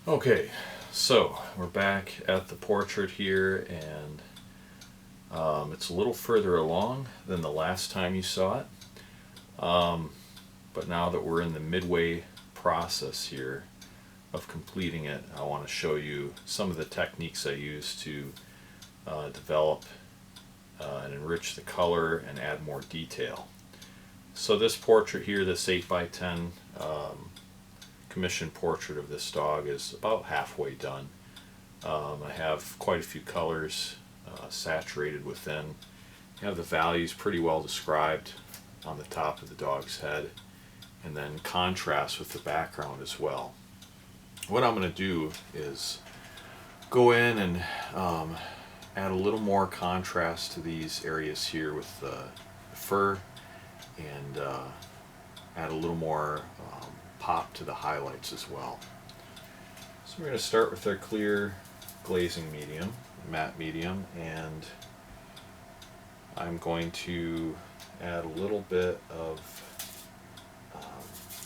Okay, so we're back at the portrait here, and it's a little further along than the last time you saw it. But now that we're in the midway process here of completing it, I want to show you some of the techniques I use to develop and enrich the color and add more detail. So this portrait here, this 8x10 commissioned portrait of this dog, is about halfway done. I have quite a few colors saturated within. You have the values pretty well described on the top of the dog's head, and then contrast with the background as well. What I'm going to do is go in and add a little more contrast to these areas here with the fur, and add a little more pop to the highlights as well. So we're going to start with our clear glazing medium, matte medium, and I'm going to add a little bit of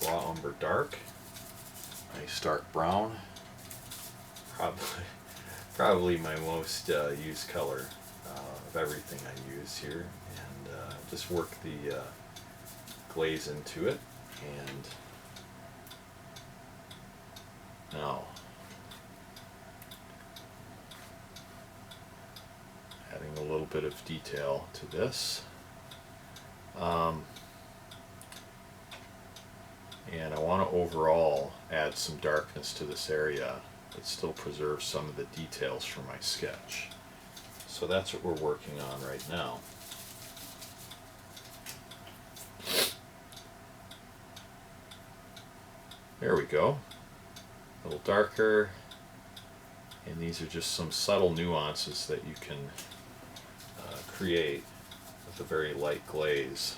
raw umber dark, nice dark brown, probably my most used color of everything I use here, and just work the glaze into it. And now adding a little bit of detail to this, and I want to overall add some darkness to this area but still preserve some of the details from my sketch. So that's what we're working on right now. There we go. A little darker, and these are just some subtle nuances that you can create with a very light glaze.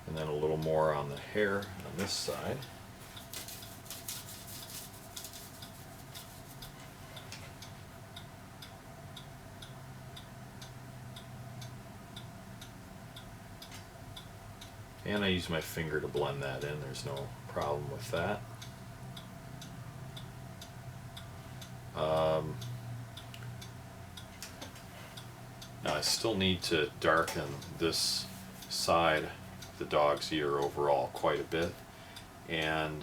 And then a little more on the hair on this side. And I use my finger to blend that in, there's no problem with that. Now I still need to darken this side of the dog's ear overall quite a bit, and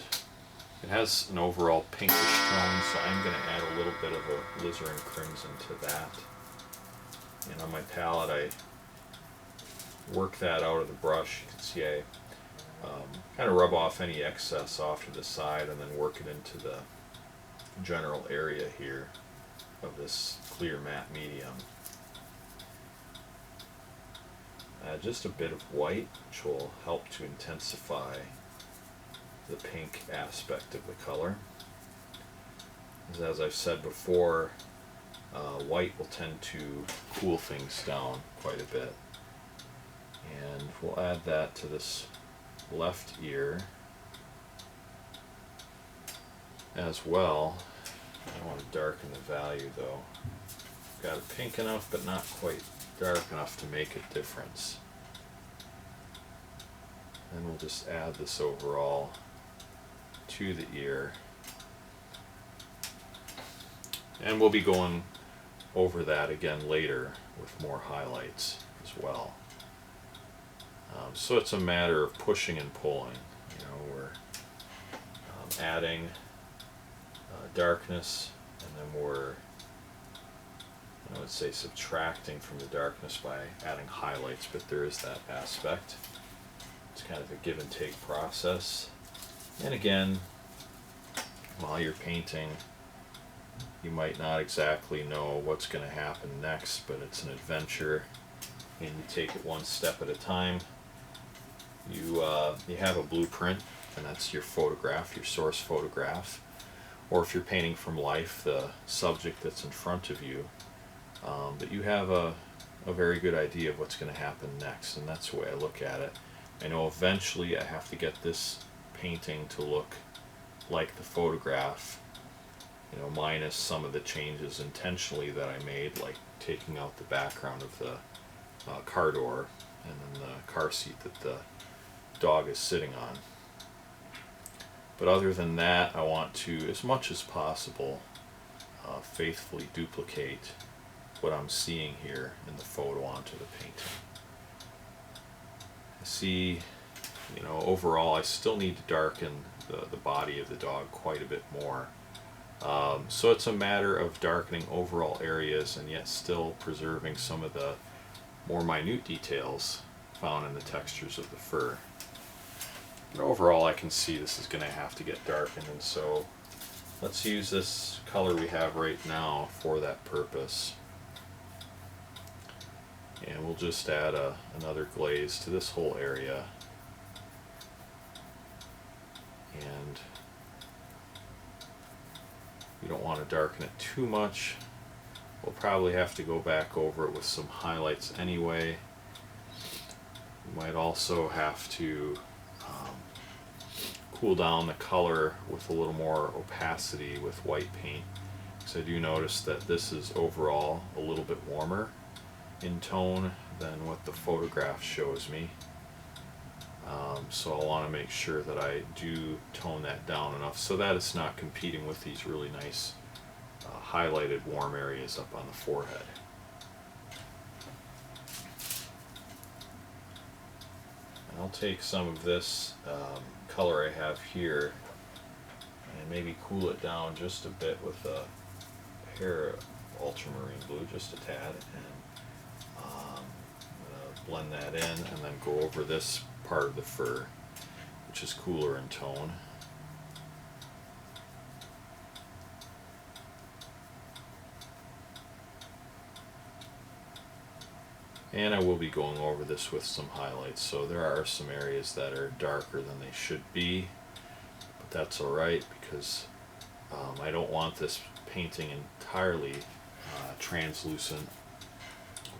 it has an overall pinkish tone, so I'm going to add a little bit of a alizarin crimson to that. And on my palette I work that out of the brush. You can see I kind of rub off any excess off to the side and then work it into the general area here of this clear matte medium. Add just a bit of white, which will help to intensify the pink aspect of the color. As I've said before, white will tend to cool things down quite a bit. And we'll add that to this left ear as well. I don't want to darken the value though. Got it pink enough but not quite dark enough to make a difference. And we'll just add this overall to the ear. And we'll be going over that again later with more highlights as well. So it's a matter of pushing and pulling. You know, we're adding darkness, and then we're, I would say, subtracting from the darkness by adding highlights, but there is that aspect. It's kind of a give and take process. And again, while you're painting, you might not exactly know what's going to happen next, but it's an adventure, and you take it one step at a time. You have a blueprint, and that's your photograph, your source photograph. Or if you're painting from life, the subject that's in front of you. But you have a very good idea of what's going to happen next, and that's the way I look at it. I know eventually I have to get this painting to look like the photograph, you know, minus some of the changes intentionally that I made, like taking out the background of the car door and then the car seat that the dog is sitting on. But other than that, I want to, as much as possible, faithfully duplicate what I'm seeing here in the photo onto the painting. I see, overall I still need to darken the body of the dog quite a bit more. So it's a matter of darkening overall areas and yet still preserving some of the more minute details found in the textures of the fur. But overall I can see this is going to have to get darkened, and so let's use this color we have right now for that purpose. And we'll just add another glaze to this whole area. And we don't want to darken it too much. We'll probably have to go back over it with some highlights anyway. We might also have to cool down the color with a little more opacity with white paint, because I do notice that this is overall a little bit warmer in tone than what the photograph shows me. So I want to make sure that I do tone that down enough so that it's not competing with these really nice highlighted warm areas up on the forehead. And I'll take some of this color I have here and maybe cool it down just a bit with a hair of ultramarine blue, just a tad, and I'm going to blend that in and then go over this part of the fur, which is cooler in tone. And I will be going over this with some highlights, so there are some areas that are darker than they should be, but that's alright, because I don't want this painting entirely translucent.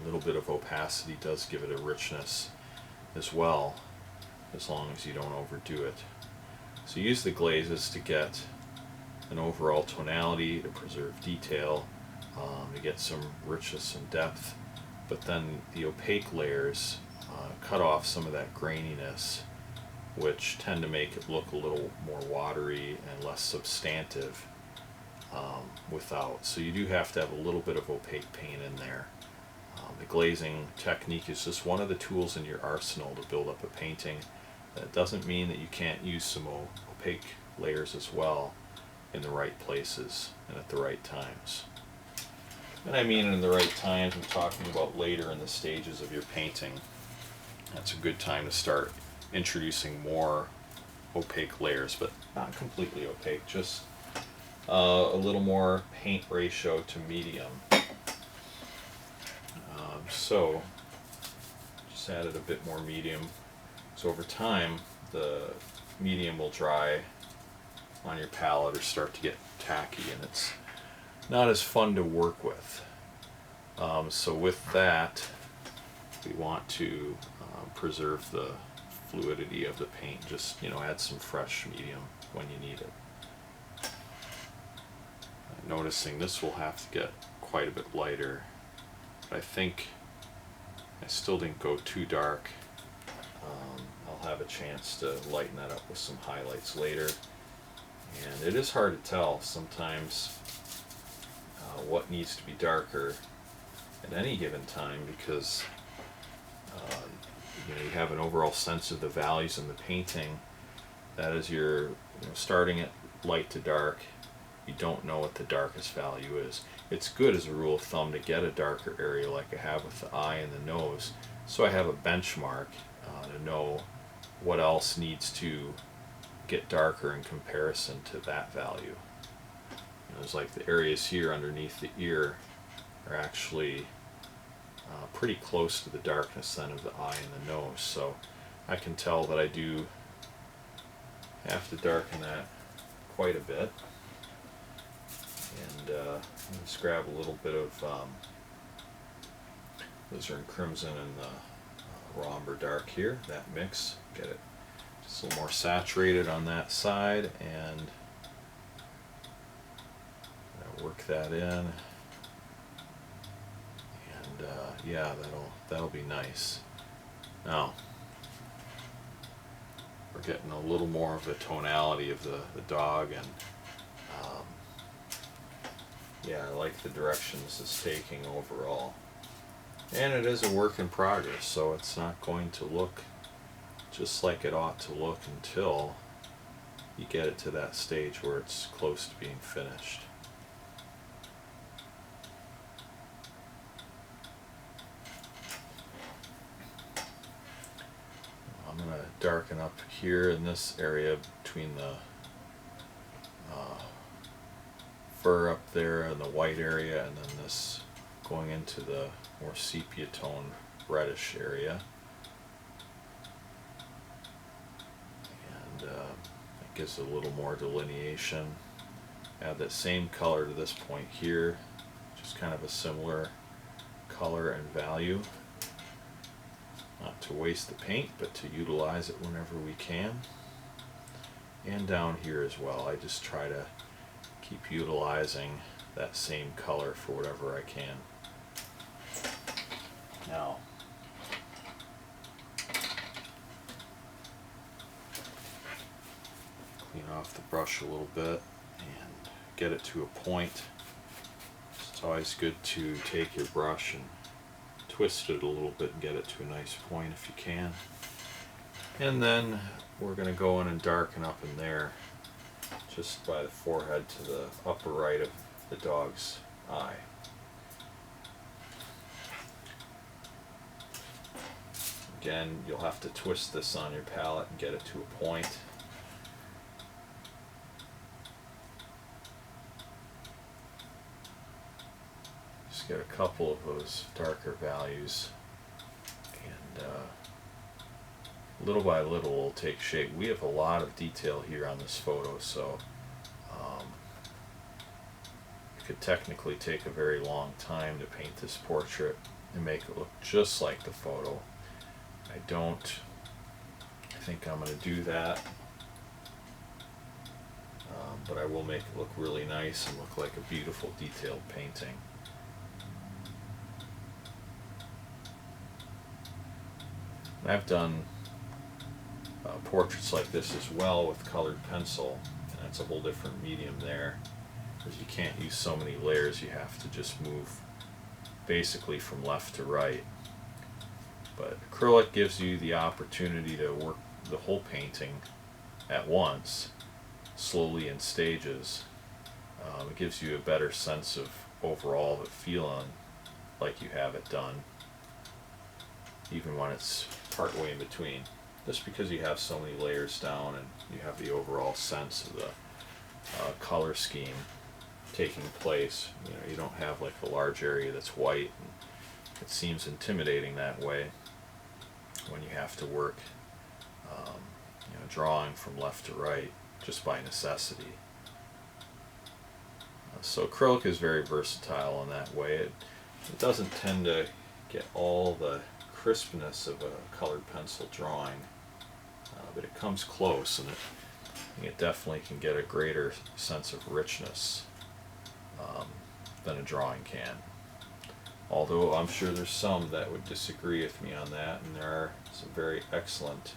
A little bit of opacity does give it a richness as well, as long as you don't overdo it. So use the glazes to get an overall tonality, to preserve detail, to get some richness and depth. But then the opaque layers cut off some of that graininess, which tend to make it look a little more watery and less substantive without. So you do have to have a little bit of opaque paint in there. The glazing technique is just one of the tools in your arsenal to build up a painting. That doesn't mean that you can't use some opaque layers as well in the right places and at the right times. And I mean in the right times, I'm talking about later in the stages of your painting. That's a good time to start introducing more opaque layers, but not completely opaque, just a little more paint ratio to medium. So just added a bit more medium. So over time, the medium will dry on your palette or start to get tacky, and it's not as fun to work with. So with that, we want to preserve the fluidity of the paint. Just add some fresh medium when you need it. Noticing this will have to get quite a bit lighter, but I think I still didn't go too dark. I'll have a chance to lighten that up with some highlights later. And it is hard to tell sometimes what needs to be darker at any given time, because you have an overall sense of the values in the painting. That is, you're starting at light to dark, you don't know what the darkest value is. It's good as a rule of thumb to get a darker area like I have with the eye and the nose, so I have a benchmark to know what else needs to get darker in comparison to that value. It's like the areas here underneath the ear are actually pretty close to the darkness then of the eye and the nose, so I can tell that I do have to darken that quite a bit. And let's grab a little bit of Alizarin Crimson and the raw umber dark here, that mix, get it just a little more saturated on that side, and work that in, and yeah, that'll be nice. Now, we're getting a little more of the tonality of the dog, and um, yeah, I like the direction this is taking overall. And it is a work in progress, so it's not going to look just like it ought to look until you get it to that stage where it's close to being finished. I'm going to darken up here in this area between the fur up there and the white area, and then this going into the more sepia tone reddish area. And it gives a little more delineation. Add that same color to this point here, just kind of a similar color and value. Not to waste the paint, but to utilize it whenever we can. And down here as well, I just try to keep utilizing that same color for whatever I can. Now, clean off the brush a little bit and get it to a point. It's always good to take your brush and twist it a little bit and get it to a nice point if you can. And then we're going to go in and darken up in there, just by the forehead to the upper right of the dog's eye. Again, you'll have to twist this on your palette and get it to a point. Just get a couple of those darker values, and little by little will take shape. We have a lot of detail here on this photo, so it could technically take a very long time to paint this portrait and make it look just like the photo. I think I'm going to do that, but I will make it look really nice and look like a beautiful detailed painting. And I've done portraits like this as well with colored pencil, and that's a whole different medium there, because you can't use so many layers. You have to just move basically from left to right. But acrylic gives you the opportunity to work the whole painting at once, slowly in stages. It gives you a better sense of overall of it feeling like you have it done, even when it's partway in between. Just because you have so many layers down and you have the overall sense of the color scheme taking place. You don't have like a large area that's white, and it seems intimidating that way when you have to work drawing from left to right just by necessity. So acrylic is very versatile in that way. It doesn't tend to get all the crispness of a colored pencil drawing, but it comes close, and it definitely can get a greater sense of richness than a drawing can. Although I'm sure there's some that would disagree with me on that, and there are some very excellent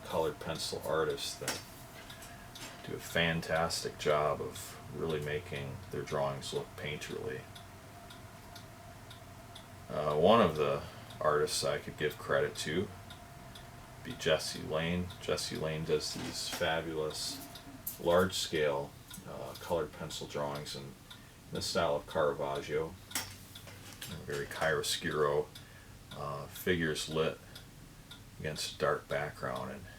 colored pencil artists that do a fantastic job of really making their drawings look painterly. One of the artists I could give credit to would be Jesse Lane. Jesse Lane does these fabulous large-scale colored pencil drawings in the style of Caravaggio, very chiaroscuro, figures lit against a dark background, and